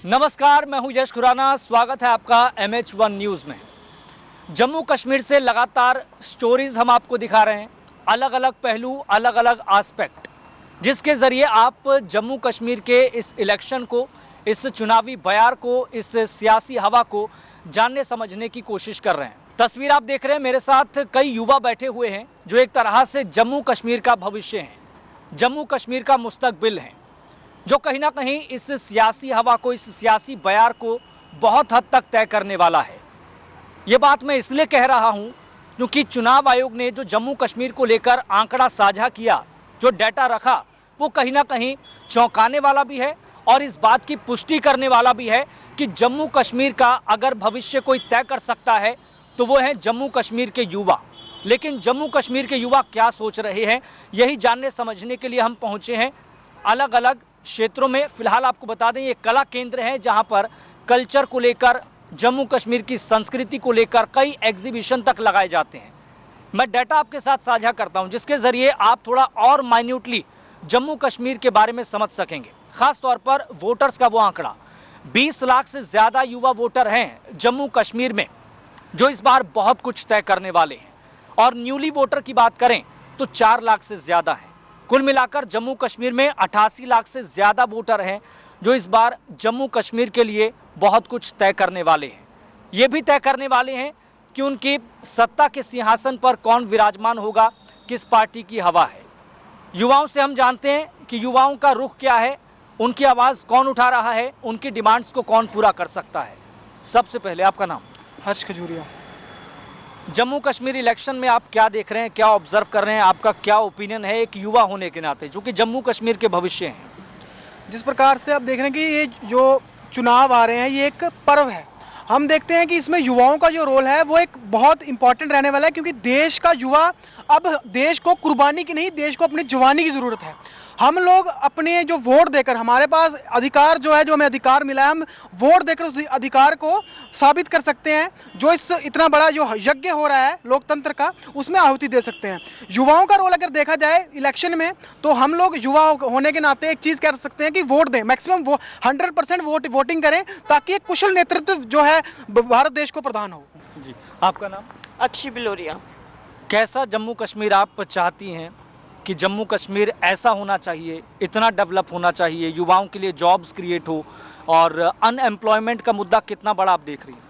नमस्कार, मैं हूं यश खुराना। स्वागत है आपका MH1 न्यूज़ में। जम्मू कश्मीर से लगातार स्टोरीज हम आपको दिखा रहे हैं, अलग अलग पहलू, अलग अलग एस्पेक्ट, जिसके ज़रिए आप जम्मू कश्मीर के इस इलेक्शन को, इस चुनावी बयार को, इस सियासी हवा को जानने समझने की कोशिश कर रहे हैं। तस्वीर आप देख रहे हैं, मेरे साथ कई युवा बैठे हुए हैं जो एक तरह से जम्मू कश्मीर का भविष्य हैं, जम्मू कश्मीर का मुस्तकबिल हैं, जो कहीं ना कहीं इस सियासी हवा को, इस सियासी बयार को बहुत हद तक तय करने वाला है। ये बात मैं इसलिए कह रहा हूं क्योंकि चुनाव आयोग ने जो जम्मू कश्मीर को लेकर आंकड़ा साझा किया, जो डाटा रखा, वो कहीं ना कहीं चौंकाने वाला भी है और इस बात की पुष्टि करने वाला भी है कि जम्मू कश्मीर का अगर भविष्य कोई तय कर सकता है तो वो है जम्मू कश्मीर के युवा। लेकिन जम्मू कश्मीर के युवा क्या सोच रहे हैं, यही जानने समझने के लिए हम पहुँचे हैं अलग अलग क्षेत्रों में। फिलहाल आपको बता दें, ये कला केंद्र है जहां पर कल्चर को लेकर, जम्मू कश्मीर की संस्कृति को लेकर कई एग्जीबिशन तक लगाए जाते हैं। मैं डाटा आपके साथ साझा करता हूं जिसके ज़रिए आप थोड़ा और माइन्यूटली जम्मू कश्मीर के बारे में समझ सकेंगे। ख़ास तौर पर वोटर्स का वो आंकड़ा, 20 लाख से ज़्यादा युवा वोटर हैं जम्मू कश्मीर में, जो इस बार बहुत कुछ तय करने वाले हैं। और न्यूली वोटर की बात करें तो 4 लाख से ज़्यादा हैं। कुल मिलाकर जम्मू कश्मीर में 88 लाख से ज़्यादा वोटर हैं जो इस बार जम्मू कश्मीर के लिए बहुत कुछ तय करने वाले हैं। ये भी तय करने वाले हैं कि उनकी सत्ता के सिंहासन पर कौन विराजमान होगा, किस पार्टी की हवा है। युवाओं से हम जानते हैं कि युवाओं का रुख क्या है, उनकी आवाज़ कौन उठा रहा है, उनकी डिमांड्स को कौन पूरा कर सकता है। सबसे पहले आपका नाम? हर्ष खजूरिया। जम्मू कश्मीर इलेक्शन में आप क्या देख रहे हैं, क्या ऑब्जर्व कर रहे हैं, आपका क्या ओपिनियन है एक युवा होने के नाते, जो कि जम्मू कश्मीर के भविष्य हैं? जिस प्रकार से आप देख रहे हैं कि ये जो चुनाव आ रहे हैं, ये एक पर्व है। हम देखते हैं कि इसमें युवाओं का जो रोल है वो एक बहुत इंपॉर्टेंट रहने वाला है, क्योंकि देश का युवा अब देश को कुर्बानी की नहीं, देश को अपनी जवानी की ज़रूरत है। हम लोग अपने जो वोट देकर, हमारे पास अधिकार जो है, जो हमें अधिकार मिला है, हम वोट देकर उस अधिकार को साबित कर सकते हैं। जो इस इतना बड़ा जो यज्ञ हो रहा है लोकतंत्र का, उसमें आहुति दे सकते हैं। युवाओं का रोल अगर देखा जाए इलेक्शन में, तो हम लोग युवा होने के नाते एक चीज़ कह सकते हैं कि वोट दें, मैक्सिमम 100% वोटिंग करें, ताकि एक कुशल नेतृत्व जो है भारत देश को प्रदान हो। जी, आपका नाम? अक्षी बिलोरिया। कैसा जम्मू कश्मीर आप चाहती हैं कि जम्मू कश्मीर ऐसा होना चाहिए, इतना डेवलप होना चाहिए, युवाओं के लिए जॉब्स क्रिएट हो, और अनएम्प्लॉयमेंट का मुद्दा कितना बड़ा आप देख रही हैं?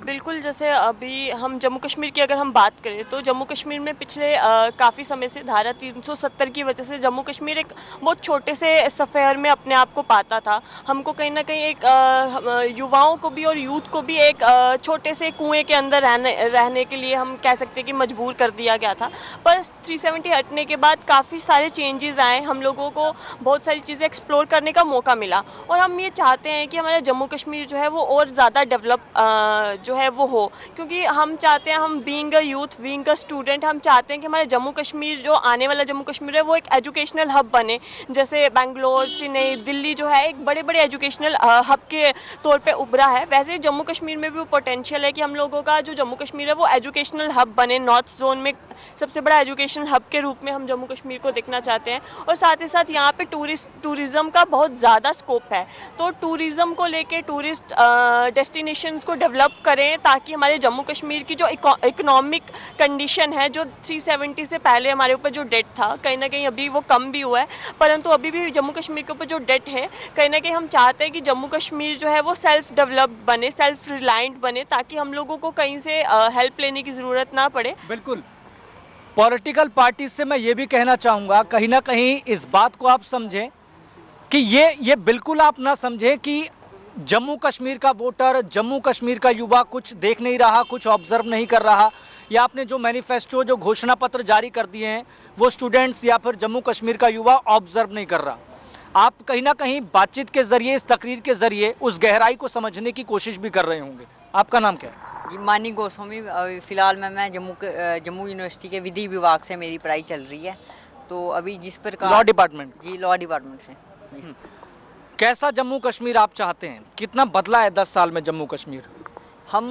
बिल्कुल, जैसे अभी हम जम्मू कश्मीर की अगर हम बात करें तो जम्मू कश्मीर में पिछले काफ़ी समय से धारा 370 की वजह से जम्मू कश्मीर एक बहुत छोटे से सफ़र में अपने आप को पाता था। हमको कहीं ना कहीं एक युवाओं को भी और यूथ को भी एक छोटे से कुएं के अंदर रहने के लिए हम कह सकते हैं कि मजबूर कर दिया गया था। पर 370 हटने के बाद काफ़ी सारे चेंजेस आए, हम लोगों को बहुत सारी चीज़ें एक्सप्लोर करने का मौका मिला, और हम ये चाहते हैं कि हमारा जम्मू कश्मीर जो है वो और ज़्यादा डेवलप जो है वो हो, क्योंकि हम चाहते हैं, हम being a youth, being a student, हम चाहते हैं कि हमारे जम्मू कश्मीर, जो आने वाला जम्मू कश्मीर है, वो एक एजुकेशनल हब बने। जैसे बेंगलोर, चेन्नई, दिल्ली जो है एक बड़े बड़े एजुकेशनल हब के तौर पे उभरा है, वैसे जम्मू कश्मीर में भी वो पोटेंशियल है कि हम लोगों का जो जम्मू कश्मीर है वो एजुकेशनल हब बने। नॉर्थ जोन में सबसे बड़ा एजुकेशनल हब के रूप में हम जम्मू कश्मीर को देखना चाहते हैं, और साथ ही साथ यहाँ पे टूरिज़्म का बहुत ज़्यादा स्कोप है। तो टूरिज़्म को लेके, टूरिस्ट डेस्टिनेशंस को डेवलप करें, ताकि हमारे जम्मू कश्मीर की जो इकोनॉमिक कंडीशन है, जो 370 से पहले हमारे ऊपर जो डेट था, कहीं ना कहीं अभी वो कम भी हुआ है, परंतु अभी भी जम्मू कश्मीर के ऊपर जो डेट है, कहीं ना कहीं हम चाहते हैं कि जम्मू कश्मीर जो है वो सेल्फ डेवलप्ड बने, सेल्फ रिलायंट बने, ताकि हम लोगों को कहीं से हेल्प लेने की ज़रूरत ना पड़े। बिल्कुल। पॉलिटिकल पार्टी से मैं ये भी कहना चाहूँगा, कहीं ना कहीं इस बात को आप समझें कि ये बिल्कुल आप ना समझें कि जम्मू कश्मीर का वोटर, जम्मू कश्मीर का युवा कुछ देख नहीं रहा, कुछ ऑब्जर्व नहीं कर रहा, या आपने जो मैनिफेस्टो, जो घोषणा पत्र जारी कर दिए हैं, वो स्टूडेंट्स या फिर जम्मू कश्मीर का युवा ऑब्जर्व नहीं कर रहा। आप कहीं ना कहीं बातचीत के ज़रिए, इस तकरीर के ज़रिए उस गहराई को समझने की कोशिश भी कर रहे होंगे। आपका नाम क्या है? जी, मानी गोस्वामी। फ़िलहाल मैं जम्मू यूनिवर्सिटी के विधि विभाग से मेरी पढ़ाई चल रही है। तो अभी जिस प्रकार लॉ डिपार्टमेंट? जी, लॉ डिपार्टमेंट से। कैसा जम्मू कश्मीर आप चाहते हैं, कितना बदला है 10 साल में जम्मू कश्मीर? हम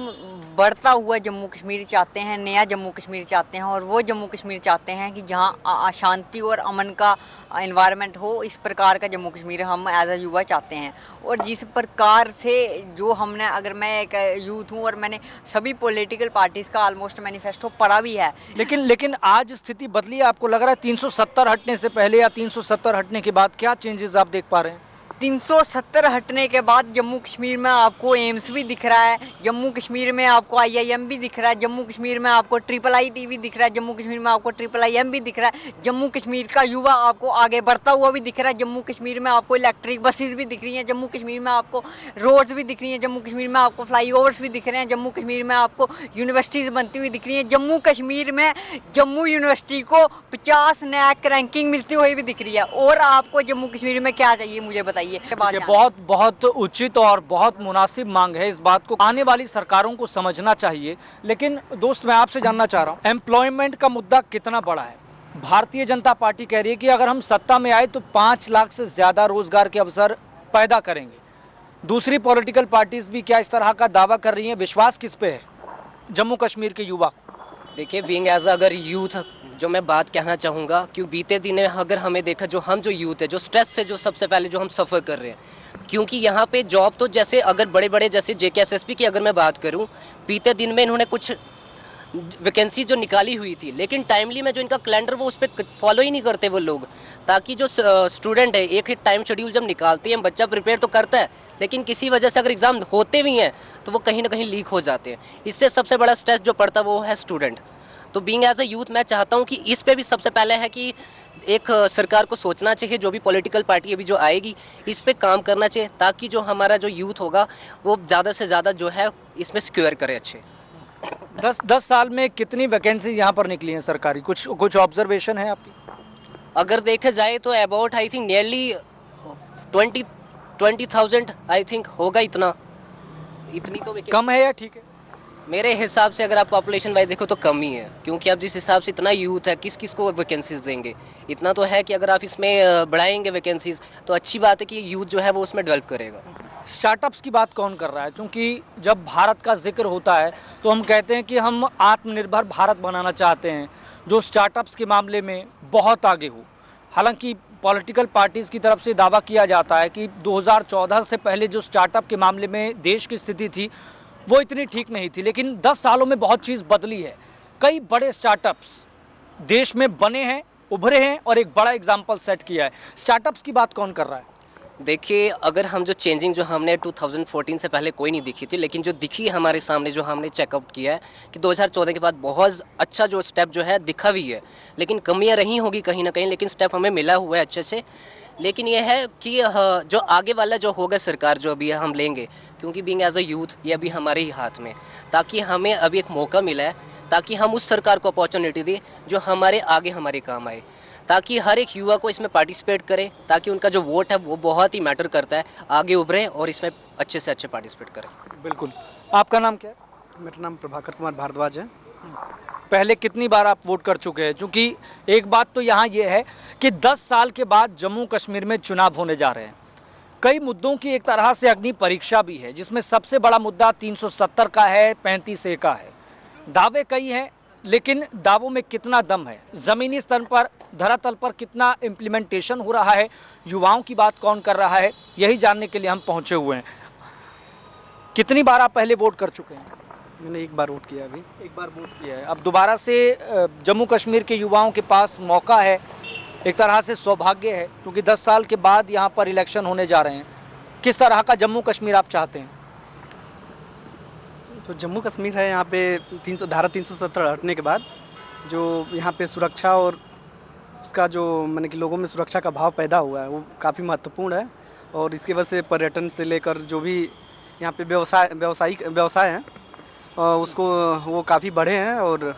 बढ़ता हुआ जम्मू कश्मीर चाहते हैं, नया जम्मू कश्मीर चाहते हैं, और वो जम्मू कश्मीर चाहते हैं कि जहां शांति और अमन का एनवायरनमेंट हो। इस प्रकार का जम्मू कश्मीर हम एज अ युवा चाहते हैं। और जिस प्रकार से जो हमने, अगर मैं एक यूथ हूं और मैंने सभी पॉलिटिकल पार्टीज़ का ऑलमोस्ट मैनिफेस्टो पढ़ा भी है, लेकिन आज स्थिति बदली है। आपको लग रहा है 370 हटने से पहले या 370 हटने के बाद क्या चेंजेस आप देख पा रहे हैं? 370 हटने के बाद जम्मू कश्मीर में आपको एम्स भी दिख रहा है, जम्मू कश्मीर में आपको IIM भी दिख रहा है, जम्मू कश्मीर में आपको IIIT भी दिख रहा है, जम्मू कश्मीर में आपको IIM भी दिख रहा है, जम्मू कश्मीर का युवा आपको आगे बढ़ता हुआ भी दिख रहा है, जम्मू कश्मीर में आपको इलेक्ट्रिक बसेस भी दिख रही हैं, जम्मू कश्मीर में आपको रोड्स भी दिख रही हैं, जम्मू कश्मीर में आपको फ्लाईओवर्स भी दिख रहे हैं, जम्मू कश्मीर में आपको यूनिवर्सिटीज़ बनती हुई दिख रही हैं, जम्मू कश्मीर में जम्मू यूनिवर्सिटी को 50 नैक रैंकिंग मिलती हुई भी दिख रही है। और आपको जम्मू कश्मीर में क्या चाहिए मुझे बताइए। ये बहुत उचित और बहुत मुनासिब मांग है। इस बात को आने वाली सरकारों को समझना चाहिए। लेकिन दोस्त, मैं आपसे जानना चाह रहा हूँ, एम्प्लॉयमेंट का मुद्दा कितना बड़ा है? भारतीय जनता पार्टी कह रही है कि अगर हम सत्ता में आए तो 5 लाख से ज़्यादा रोजगार के अवसर पैदा करेंगे। दूसरी पॉलिटिकल पार्टीज भी क्या इस तरह का दावा कर रही हैं? विश्वास किस पे है जम्मू कश्मीर के युवा? देखिए, बीइंग एज अगर यूथ, जो मैं बात कहना चाहूँगा कि बीते दिन अगर हमें देखा, जो यूथ है, जो स्ट्रेस से जो सबसे पहले जो हम सफ़र कर रहे हैं, क्योंकि यहाँ पे जॉब तो जैसे अगर बड़े बड़े जैसे JKSSP की अगर मैं बात करूँ, बीते दिन में इन्होंने कुछ वैकेंसी जो निकाली हुई थी, लेकिन टाइमली में जो इनका कैलेंडर वो उस पर फॉलो ही नहीं करते वो लोग, ताकि जो स्टूडेंट है एक ही टाइम शेड्यूल जब निकालते हैं, बच्चा प्रिपेयर तो करता है, लेकिन किसी वजह से अगर एग्ज़ाम होते भी हैं तो वो कहीं ना कहीं लीक हो जाते हैं। इससे सबसे बड़ा स्ट्रेस जो पड़ता है वो है स्टूडेंट। तो बीइंग एज अ यूथ मैं चाहता हूँ कि इस पे भी सबसे पहले है कि एक सरकार को सोचना चाहिए, जो भी पॉलिटिकल पार्टी अभी जो आएगी इस पे काम करना चाहिए, ताकि जो हमारा जो यूथ होगा वो ज़्यादा से ज़्यादा जो है इसमें सिक्योर करे अच्छे। 10 साल में कितनी वैकेंसी यहाँ पर निकली हैं सरकारी? कुछ ऑब्जर्वेशन है आपकी? अगर देखा जाए तो about I think nearly 20,000 I think होगा। इतनी तो कम है या ठीक है? मेरे हिसाब से अगर आप पॉपुलेशन वाइज देखो तो कम ही है, क्योंकि अब जिस हिसाब से इतना यूथ है, किस किस को वैकेंसीज देंगे? इतना तो है कि अगर आप इसमें बढ़ाएंगे वैकेंसीज तो अच्छी बात है कि यूथ जो है वो उसमें डेवलप करेगा। स्टार्टअप्स की बात कौन कर रहा है? क्योंकि जब भारत का जिक्र होता है तो हम कहते हैं कि हम आत्मनिर्भर भारत बनाना चाहते हैं, जो स्टार्टअप्स के मामले में बहुत आगे हो। हालांकि पॉलिटिकल पार्टीज़ की तरफ से दावा किया जाता है कि 2014 से पहले जो स्टार्टअप के मामले में देश की स्थिति थी वो इतनी ठीक नहीं थी, लेकिन 10 सालों में बहुत चीज़ बदली है। कई बड़े स्टार्टअप्स देश में बने हैं, उभरे हैं और एक बड़ा एग्जाम्पल सेट किया है। स्टार्टअप्स की बात कौन कर रहा है? देखिए, अगर हम जो चेंजिंग जो हमने 2014 से पहले कोई नहीं दिखी थी, लेकिन जो दिखी हमारे सामने, जो हमने चेकआउट किया है कि 2014 के बाद बहुत अच्छा जो स्टेप जो है दिखा भी है, लेकिन कमियां रही होगी कहीं ना कहीं, लेकिन स्टेप हमें मिला हुआ है अच्छे से। लेकिन ये है कि जो आगे वाला जो होगा सरकार जो अभी हम लेंगे, क्योंकि बीइंग एज अ यूथ ये अभी हमारे ही हाथ में, ताकि हमें अभी एक मौका मिला है ताकि हम उस सरकार को अपॉर्चुनिटी दें जो हमारे आगे हमारे काम आए, ताकि हर एक युवा को इसमें पार्टिसिपेट करे, ताकि उनका जो वोट है वो बहुत ही मैटर करता है, आगे उभरें और इसमें अच्छे से अच्छे पार्टिसिपेट करें। बिल्कुल। आपका नाम क्या है? मेरा नाम प्रभाकर कुमार भारद्वाज है। पहले कितनी बार आप वोट कर चुके हैं? क्योंकि एक बात तो यहाँ ये है कि 10 साल के बाद जम्मू कश्मीर में चुनाव होने जा रहे हैं। कई मुद्दों की एक तरह से अग्नि परीक्षा भी है, जिसमें सबसे बड़ा मुद्दा 370 का है, 35A का है। दावे कई हैं, लेकिन दावों में कितना दम है? ज़मीनी स्तर पर, धरातल पर कितना इम्प्लीमेंटेशन हो रहा है? युवाओं की बात कौन कर रहा है? यही जानने के लिए हम पहुँचे हुए हैं। कितनी बार आप पहले वोट कर चुके हैं? मैंने एक बार वोट किया अभी। एक बार वोट किया है। अब दोबारा से जम्मू कश्मीर के युवाओं के पास मौका है, एक तरह से सौभाग्य है, क्योंकि 10 साल के बाद यहाँ पर इलेक्शन होने जा रहे हैं। किस तरह का जम्मू कश्मीर आप चाहते हैं? जो जम्मू कश्मीर है, यहाँ पे धारा 370 हटने के बाद जो यहाँ पे सुरक्षा और उसका जो माने कि लोगों में सुरक्षा का भाव पैदा हुआ है वो काफ़ी महत्वपूर्ण है। और इसकी वजह से पर्यटन से लेकर जो भी यहाँ पे व्यवसाय हैं उसको वो काफ़ी बढ़े हैं, और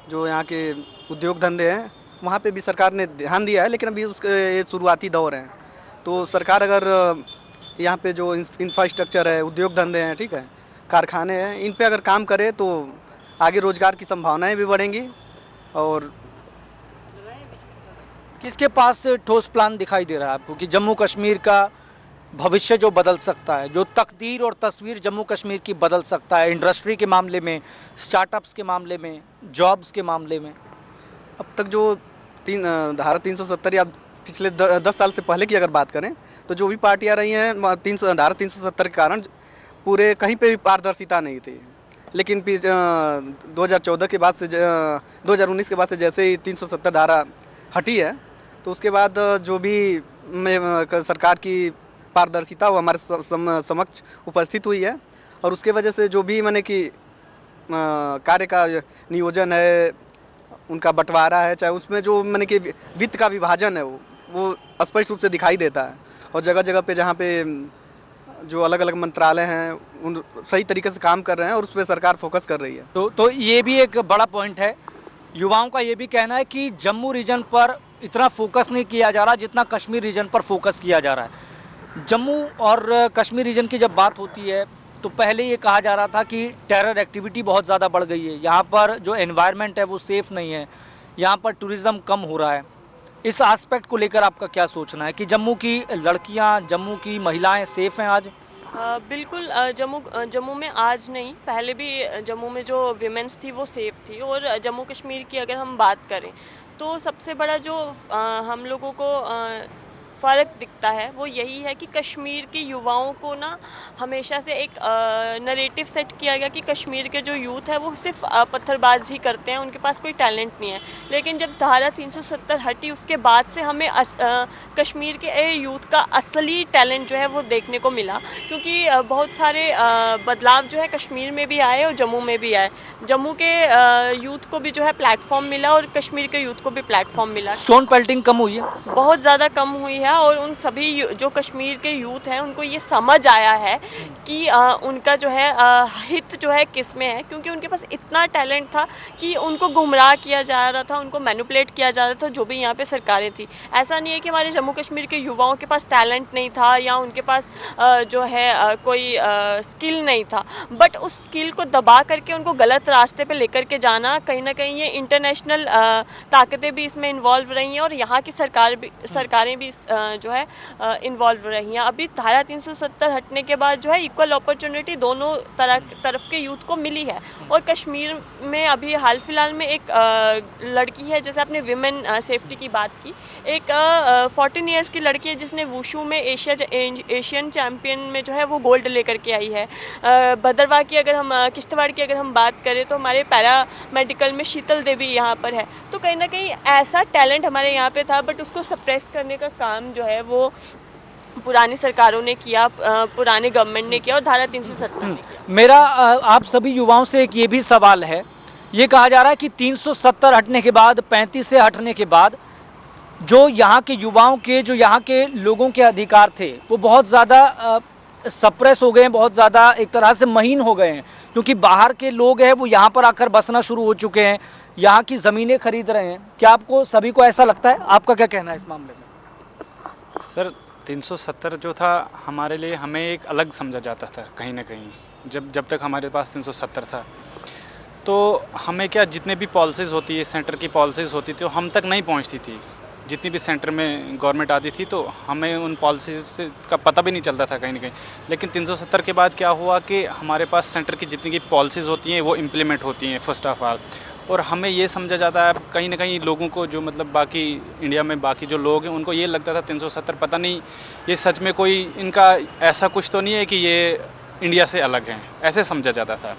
जो यहाँ के उद्योग धंधे हैं वहाँ पे भी सरकार ने ध्यान दिया है, लेकिन अभी उसके ये शुरुआती दौर हैं। तो सरकार अगर यहाँ पे जो इंफ्रास्ट्रक्चर है, उद्योग धंधे हैं, ठीक है, कारखाने हैं, इन पे अगर काम करे तो आगे रोजगार की संभावनाएं भी बढ़ेंगी। और किसके पास ठोस प्लान दिखाई दे रहा है आपको कि जम्मू कश्मीर का भविष्य जो बदल सकता है, जो तकदीर और तस्वीर जम्मू कश्मीर की बदल सकता है, इंडस्ट्री के मामले में, स्टार्टअप्स के मामले में, जॉब्स के मामले में? अब तक जो धारा 370 या पिछले 10 साल से पहले की अगर बात करें तो जो भी पार्टियां रही हैं धारा 370 के कारण पूरे कहीं पे भी पारदर्शिता नहीं थी। लेकिन 2014 के बाद से 2019 के बाद से जैसे ही 370 धारा हटी है तो उसके बाद जो भी सरकार की पारदर्शिता वो हमारे समक्ष उपस्थित हुई है और उसके वजह से जो भी मैंने कि कार्य का नियोजन है, उनका बंटवारा है, चाहे उसमें जो मैंने कि वित्त का विभाजन है वो स्पष्ट रूप से दिखाई देता है। और जगह जगह पे जहाँ पे जो अलग अलग मंत्रालय हैं उन सही तरीके से काम कर रहे हैं और उस पर सरकार फोकस कर रही है। तो ये भी एक बड़ा पॉइंट है। युवाओं का ये भी कहना है कि जम्मू रीजन पर इतना फोकस नहीं किया जा रहा जितना कश्मीर रीजन पर फोकस किया जा रहा है। जम्मू और कश्मीर रीजन की जब बात होती है तो पहले ये कहा जा रहा था कि टेरर एक्टिविटी बहुत ज़्यादा बढ़ गई है, यहाँ पर जो एनवायरनमेंट है वो सेफ़ नहीं है, यहाँ पर टूरिज़्म कम हो रहा है। इस एस्पेक्ट को लेकर आपका क्या सोचना है कि जम्मू की लड़कियाँ, जम्मू की महिलाएं सेफ़ हैं आज? बिल्कुल। जम्मू में आज नहीं, पहले भी जम्मू में जो विमेंस थी वो सेफ़ थी। और जम्मू कश्मीर की अगर हम बात करें तो सबसे बड़ा जो हम लोगों को फ़र्क दिखता है वो यही है कि कश्मीर के युवाओं को ना हमेशा से एक नरेटिव सेट किया गया कि कश्मीर के जो यूथ है वो सिर्फ पत्थरबाजी करते हैं, उनके पास कोई टैलेंट नहीं है। लेकिन जब धारा 370 हटी उसके बाद से हमें कश्मीर के यूथ का असली टैलेंट जो है वो देखने को मिला, क्योंकि बहुत सारे बदलाव जो है कश्मीर में भी आए और जम्मू में भी आए। जम्मू के यूथ को भी जो है प्लेटफॉर्म मिला और कश्मीर के यूथ को भी प्लेटफॉर्म मिला। स्टोन पेल्टिंग कम हुई है? बहुत ज़्यादा कम हुई है और उन सभी जो कश्मीर के यूथ हैं उनको ये समझ आया है कि उनका जो है हित जो है किस में है, क्योंकि उनके पास इतना टैलेंट था कि उनको गुमराह किया जा रहा था, उनको मैनिपुलेट किया जा रहा था जो भी यहाँ पे सरकारें थी। ऐसा नहीं है कि हमारे जम्मू कश्मीर के युवाओं के पास टैलेंट नहीं था या उनके पास जो है कोई स्किल नहीं था, बट उस स्किल को दबा करके उनको गलत रास्ते पे लेकर के जाना, कहीं ना कहीं ये इंटरनेशनल ताकतें भी इसमें इन्वॉल्व रही हैं और यहाँ की सरकारें भी जो है इन्वॉल्व रही हैं। अभी धारा 370 हटने के बाद जो है इक्वल अपॉर्चुनिटी दोनों तरफ के यूथ को मिली है। और कश्मीर में अभी हाल फिलहाल में एक लड़की है, जैसे आपने विमेन सेफ्टी की बात की, एक 14 ईयर्स की लड़की है जिसने वुशु में एशियन चैम्पियन में जो है वो गोल्ड लेकर के आई है। भद्रवाह की अगर हम किश्तवाड़ की अगर हम बात करें तो हमारे पैरा मेडिकल में शीतल देवी यहाँ पर है। तो कहीं ना कहीं ऐसा टैलेंट हमारे यहाँ पे था, बट उसको सप्रेस करने का काम जो है वो पुरानी सरकारों ने किया, पुराने गवर्नमेंट ने किया और धारा 370 ने किया। मेरा आप सभी युवाओं से एक ये भी सवाल है, ये कहा जा रहा है कि 370 हटने के बाद, 35 से हटने के बाद जो यहाँ के युवाओं के, जो यहाँ के लोगों के अधिकार थे वो बहुत ज़्यादा सप्रेस हो गए हैं, बहुत ज़्यादा एक तरह से महीन हो गए हैं, क्योंकि बाहर के लोग हैं वो यहाँ पर आकर बसना शुरू हो चुके हैं, यहाँ की ज़मीनें खरीद रहे हैं। क्या आपको सभी को ऐसा लगता है? आपका क्या कहना है इस मामले में? सर 370 जो था हमारे लिए, हमें एक अलग समझा जाता था कहीं ना कहीं। जब तक हमारे पास 370 था तो हमें क्या, जितने भी पॉलिसीज़ होती है, सेंटर की पॉलिसीज़ होती थी, वो हम तक नहीं पहुंचती थी। जितनी भी सेंटर में गवर्नमेंट आती थी तो हमें उन पॉलिसीज़ का पता भी नहीं चलता था कहीं ना कहीं। लेकिन 370 के बाद क्या हुआ कि हमारे पास सेंटर की जितनी की पॉलिसीज़ होती हैं वो इम्प्लीमेंट होती हैं फर्स्ट ऑफ ऑल, और हमें ये समझा जाता है कहीं ना कहीं लोगों को, जो मतलब बाकी इंडिया में बाकी जो लोग हैं उनको ये लगता था 370 पता नहीं ये सच में कोई इनका ऐसा कुछ तो नहीं है कि ये इंडिया से अलग हैं, ऐसे समझा जाता था।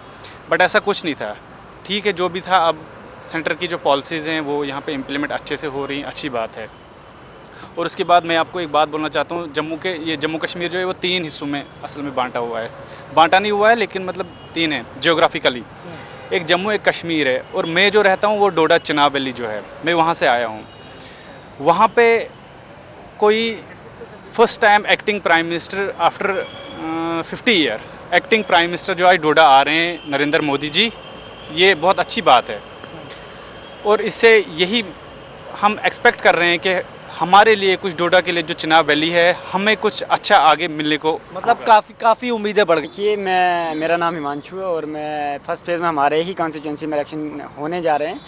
बट ऐसा कुछ नहीं था। ठीक है, जो भी था, अब सेंटर की जो पॉलिसीज़ हैं वो यहाँ पे इम्प्लीमेंट अच्छे से हो रही हैं, अच्छी बात है। और उसके बाद मैं आपको एक बात बोलना चाहता हूँ, जम्मू कश्मीर जो है वो 3 हिस्सों में असल में बांटा हुआ है। बांटा नहीं हुआ है लेकिन मतलब 3 है जियोग्राफिकली। एक जम्मू, एक कश्मीर है। और मैं जो रहता हूँ वो डोडा चिनाब वैली जो है, मैं वहाँ से आया हूँ। वहाँ पे कोई first time acting prime minister after 50 year, acting prime minister जो आज डोडा आ रहे हैं, नरेंद्र मोदी जी, ये बहुत अच्छी बात है। और इससे यही हम एक्सपेक्ट कर रहे हैं कि हमारे लिए कुछ, डोडा के लिए जो चिनाब वैली है, हमें कुछ अच्छा आगे मिलने को, मतलब काफ़ी उम्मीदें बढ़ गई। देखिए, मेरा नाम हिमांशु है और मैं फर्स्ट फेज़ में, हमारे ही कॉन्स्टिट्यूंसी में इलेक्शन होने जा रहे हैं।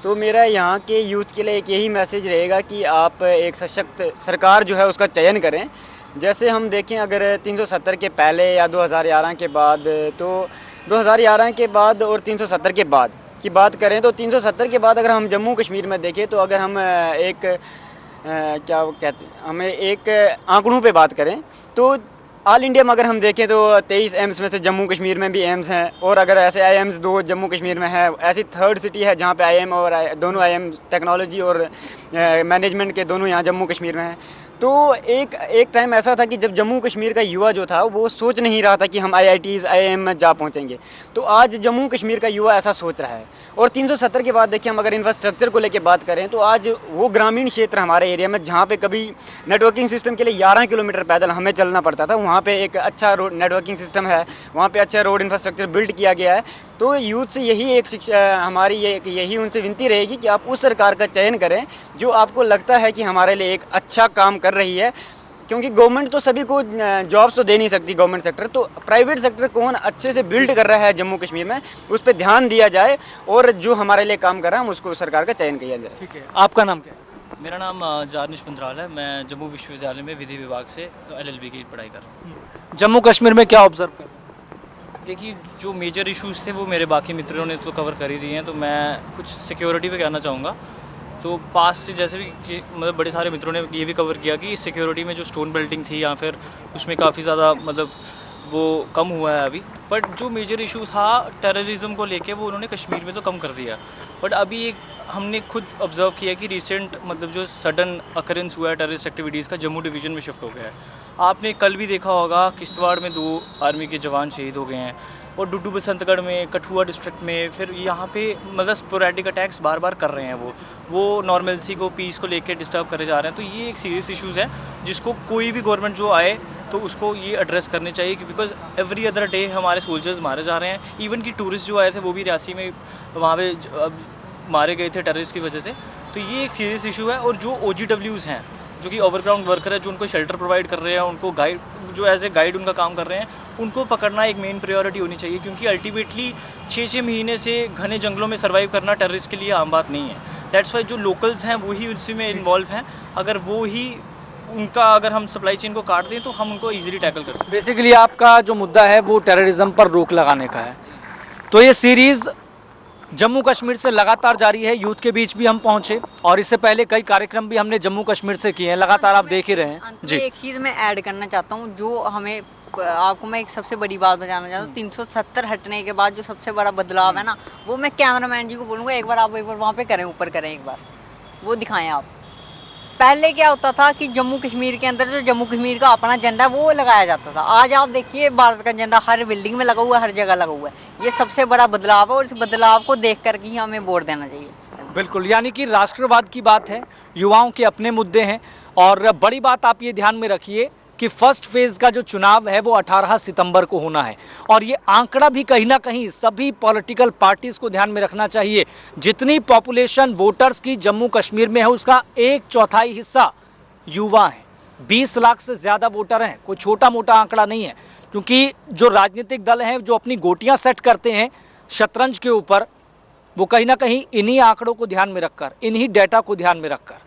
तो मेरा यहाँ के यूथ के लिए एक यही मैसेज रहेगा कि आप एक सशक्त सरकार जो है उसका चयन करें, जैसे हम देखें अगर 370 के पहले या 2011 के बाद, तो 2011 के बाद और 370 के बाद की बात करें तो 370 के बाद अगर हम जम्मू कश्मीर में देखें तो अगर हम क्या कहते हैं, हमें एक आंकड़ों पे बात करें तो ऑल इंडिया में अगर हम देखें तो 23 एम्स में से जम्मू कश्मीर में भी एम्स हैं, और अगर ऐसे आईएम्स 2 जम्मू कश्मीर में है, ऐसी थर्ड सिटी है जहाँ पे आईएम और दोनों आईएम टेक्नोलॉजी और मैनेजमेंट के दोनों यहाँ जम्मू कश्मीर में हैं। तो एक टाइम ऐसा था कि जब जम्मू कश्मीर का युवा जो था वो सोच नहीं रहा था कि हम IITs IIM में जा पहुँचेंगे, तो आज जम्मू कश्मीर का युवा ऐसा सोच रहा है। और 370 के बाद देखिए हम अगर इंफ्रास्ट्रक्चर को लेकर बात करें तो आज वो ग्रामीण क्षेत्र हमारे एरिया में जहाँ पे कभी नेटवर्किंग सिस्टम के लिए 11 किलोमीटर पैदल हमें चलना पड़ता था, वहाँ पे एक अच्छा रोड नेटवर्किंग सिस्टम है, वहाँ पे अच्छा रोड इंफ्रास्ट्रक्चर बिल्ड किया गया है। तो यूथ से यही एक शिक्षा हमारी यही उनसे विनती रहेगी कि आप उस सरकार का चयन करें जो आपको लगता है कि हमारे लिए एक अच्छा काम कर रही है, क्योंकि गवर्नमेंट तो सभी को जॉब्स तो दे नहीं सकती गवर्नमेंट सेक्टर, तो प्राइवेट सेक्टर कौन अच्छे से बिल्ड कर रहा है जम्मू कश्मीर में उस पर ध्यान दिया जाए, और जो हमारे लिए काम कर रहा है हम उसको सरकार का चयन किया जाए। ठीक है, आपका नाम क्या है? मेरा नाम जारनिश पंद्राल है। मैं जम्मू विश्वविद्यालय में विधि विभाग से LLB की पढ़ाई कर रहा हूँ। जम्मू कश्मीर में क्या ऑब्जर्व कर? देखिए, जो मेजर इश्यूज़ थे वो मेरे बाकी मित्रों ने तो कवर कर ही दिए हैं, तो मैं कुछ सिक्योरिटी पे कहना चाहूँगा। तो पास से जैसे भी मतलब बड़े सारे मित्रों ने ये भी कवर किया कि सिक्योरिटी में जो स्टोन बिल्डिंग थी या फिर उसमें काफ़ी ज़्यादा मतलब वो कम हुआ है अभी, बट जो मेजर इशू था टेररिज्म को लेके वो उन्होंने कश्मीर में तो कम कर दिया। बट अभी एक हमने खुद ऑब्जर्व किया कि रिसेंट मतलब जो सडन अकरेंस हुआ है टेररिस्ट एक्टिविटीज़ का, जम्मू डिवीज़न में शिफ्ट हो गया है। आपने कल भी देखा होगा किश्तवाड़ में 2 आर्मी के जवान शहीद हो गए हैं, और डुड्डू बसंतगढ़ में, कठुआ डिस्ट्रिक्ट में, फिर यहाँ पे मतलब स्पोरेडिक अटैक्स बार बार कर रहे हैं। वो नॉर्मलसी को, पीस को लेके डिस्टर्ब करे जा रहे हैं। तो ये एक सीरियस इश्यूज़ है जिसको कोई भी गवर्नमेंट जो आए तो उसको ये एड्रेस करने चाहिए, बिकॉज एवरी अदर डे हमारे सोल्जर्स मारे जा रहे हैं। इवन कि टूरिस्ट जो आए थे वो भी रियासी में वहाँ पे मारे गए थे टेररिस्ट की वजह से। तो ये एक सीरियस इशू है। और जो OGWs हैं जो कि ओवरग्राउंड वर्कर है, जो उनको शेल्टर प्रोवाइड कर रहे हैं, उनको गाइड जो एज ए गाइड उनका काम कर रहे हैं, उनको पकड़ना एक मेन प्रायोरिटी होनी चाहिए, क्योंकि अल्टीमेटली 6-6 महीने से घने जंगलों में सर्वाइव करना टेररिस्ट के लिए आम बात नहीं है। दैट्स वाई जो लोकल्स हैं वही उसी में इन्वॉल्व हैं। अगर वो ही उनका अगर हम सप्लाई चेन को काट दें तो हम उनको ईजिली टैकल कर सकते हैं। बेसिकली आपका जो मुद्दा है वो टेररिज्म पर रोक लगाने का है। तो ये सीरीज़ जम्मू कश्मीर से लगातार जारी है। यूथ के बीच भी हम पहुंचे और इससे पहले कई कार्यक्रम भी हमने जम्मू कश्मीर से किए हैं, लगातार आप देख ही रहे हैं। जी, एक चीज़ मैं ऐड करना चाहता हूँ जो हमें आपको मैं एक सबसे बड़ी बात बताना चाहता हूँ। 370 हटने के बाद जो सबसे बड़ा बदलाव है ना, वो मैं कैमरामैन जी को बोलूँगा एक बार वहाँ पे करें, ऊपर करें, एक बार वो दिखाएं आप। पहले क्या होता था कि जम्मू कश्मीर के अंदर जो जम्मू कश्मीर का अपना झंडा वो लगाया जाता था। आज आप देखिए भारत का झंडा हर बिल्डिंग में लगा हुआ है, हर जगह लगा हुआ है। ये सबसे बड़ा बदलाव है और इस बदलाव को देख कर ही हमें वोट देना चाहिए। बिल्कुल, यानी कि राष्ट्रवाद की बात है, युवाओं के अपने मुद्दे हैं। और बड़ी बात आप ये ध्यान में रखिए कि फर्स्ट फेज़ का जो चुनाव है वो 18 सितंबर को होना है। और ये आंकड़ा भी कहीं ना कहीं सभी पॉलिटिकल पार्टीज़ को ध्यान में रखना चाहिए। जितनी पॉपुलेशन वोटर्स की जम्मू कश्मीर में है उसका 1/4 हिस्सा युवा हैं। 20 लाख से ज़्यादा वोटर हैं, कोई छोटा मोटा आंकड़ा नहीं है। क्योंकि जो राजनीतिक दल हैं जो अपनी गोटियाँ सेट करते हैं शतरंज के ऊपर, वो कहीं ना कहीं इन्हीं आंकड़ों को ध्यान में रखकर, इन्हीं डेटा को ध्यान में रखकर।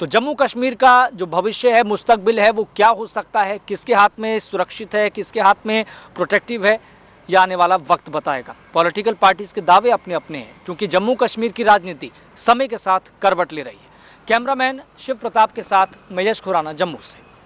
तो जम्मू कश्मीर का जो भविष्य है, मुस्तकबिल है, वो क्या हो सकता है, किसके हाथ में सुरक्षित है, किसके हाथ में प्रोटेक्टिव है, यह आने वाला वक्त बताएगा। पॉलिटिकल पार्टीज़ के दावे अपने अपने हैं, क्योंकि जम्मू कश्मीर की राजनीति समय के साथ करवट ले रही है। कैमरामैन शिव प्रताप के साथ मैं यश खुराना, जम्मू से।